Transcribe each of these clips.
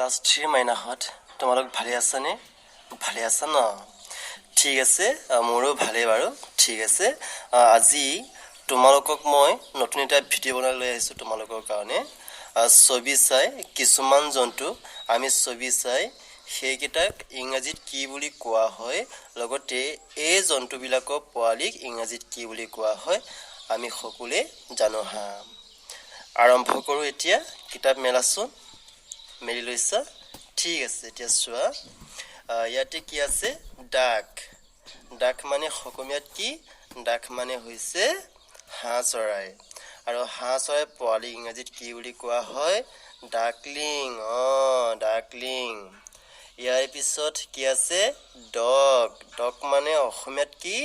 class 3 মাইনাহত তোমালোক ভালে আছা নে ভালে আছা ন ঠিক আছে মোৰো ভালে বাৰু ঠিক আছে আজি তোমালোকক মই নতুন এটা ভিডিও বনাই লৈ আহিছো তোমালোকৰ কাৰণে ছবি চাই কিছুমান জন্তু আমি ছবি চাই সেইকেইটাক ইংৰাজীত কি বুলি কোৱা হয় লগতে এই জন্তুবিলাকৰ পোৱালিক ইংৰাজীত কি বুলি কোৱা হয় আমি সকলোৱে জানো হা আৰম্ভ কৰো এতিয়া কিতাপ মেলাচোন মেলি লৈছা ঠিক আছে এতিয়া চোৱা ইয়াতে কি আছে ডাক ডাক মানে অসমীয়াত কি ডাক মানে হৈছে হাঁহ চৰাই আৰু হাঁহ চৰাই পোৱালি ইংৰাজীত কি বুলি কোৱা হয় ডাকলিং ডাকলিং ইয়াৰ পিছত কি আছে ডগ ডগ মানে অসমীয়াত কি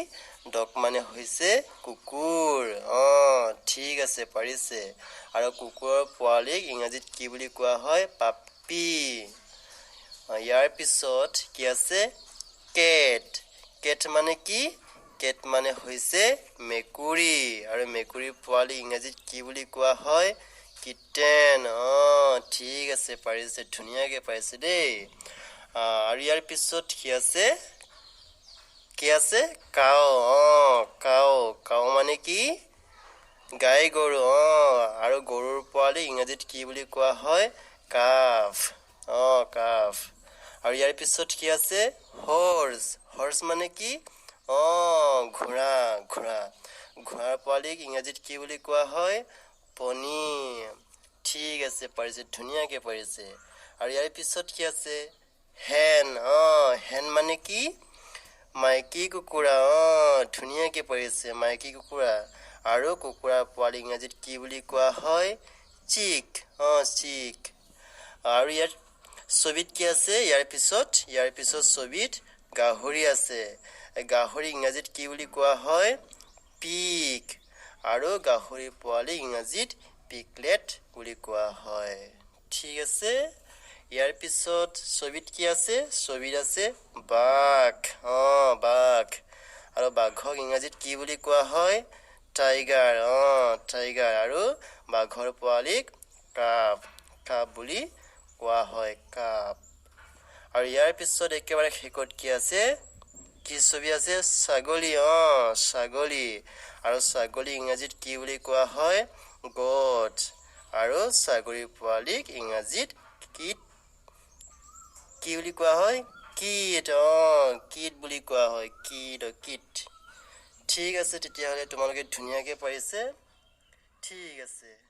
ডগ মানে হৈছে কুকুৰ ঠিক আছে পাৰিছে আৰু কুকুৰৰ পোৱালিক ইংৰাজীত কি বুলি কোৱা হয় পাপি ইয়াৰ পিছত কি আছে কেট কেট মানে কি কেট মানে হৈছে মেকুৰী আৰু মেকুৰীৰ পোৱালি ইংৰাজীত কি বুলি কোৱা হয় কিটেন ঠিক আছে পাৰিছে ধুনীয়াকৈ পাৰিছে দেই আৰু ইয়াৰ পিছত কি আছে কাও কাও কাও মানে কি গাই গৰু আৰু গৰুৰ পোৱালি ইংৰাজীত কি বুলি কোৱা হয় কাফ কাফ আৰু ইয়াৰ পিছত কি আছে হৰ্স হৰ্স মানে কি ঘোঁৰা ঘোঁৰা ঘোঁৰাৰ পোৱালিক ইংৰাজীত কি বুলি কোৱা হয় পনী ঠিক আছে পাৰিছে ধুনীয়াকৈ পাৰিছে আৰু ইয়াৰ পিছত কি আছে হেন হেন মানে কি মাইকী কুকুৰা ধুনীয়াকৈ পাৰিছে মাইকী কুকুৰা আৰু কুকুৰাৰ পোৱালি ইংৰাজীত কি বুলি কোৱা হয় চিক চিক আৰু ইয়াত ছবিত কি আছে ইয়াৰ পিছত ছবিত গাহৰি আছে গাহৰি ইংৰাজীত কি বুলি কোৱা হয় পিক আৰু গাহৰি পোৱালি ইংৰাজীত পিকলেট বুলি কোৱা হয় ঠিক আছে ইয়াৰ পিছত ছবিত কি আছে ছবিত আছে বাঘ বাঘ আৰু বাঘক ইংৰাজীত কি বুলি কোৱা হয় টাইগাৰ টাইগাৰ আৰু বাঘৰ পোৱালিক কাপ কাপ বুলি কোৱা হয় কাপ আৰু ইয়াৰ পিছত একেবাৰে শেষত কি আছে কি ছবি আছে ছাগলী ছাগলী আৰু ছাগলী ইংৰাজীত কি বুলি কোৱা হয় গট আৰু ছাগলীৰ পোৱালিক ইংৰাজীত কি বুলি কোৱা হয় কিট কিট বুলি কোৱা হয় কিট ঠিক আছে তেতিয়াহ'লে তোমালোকে ধুনীয়াকৈ পাৰিছে ঠিক আছে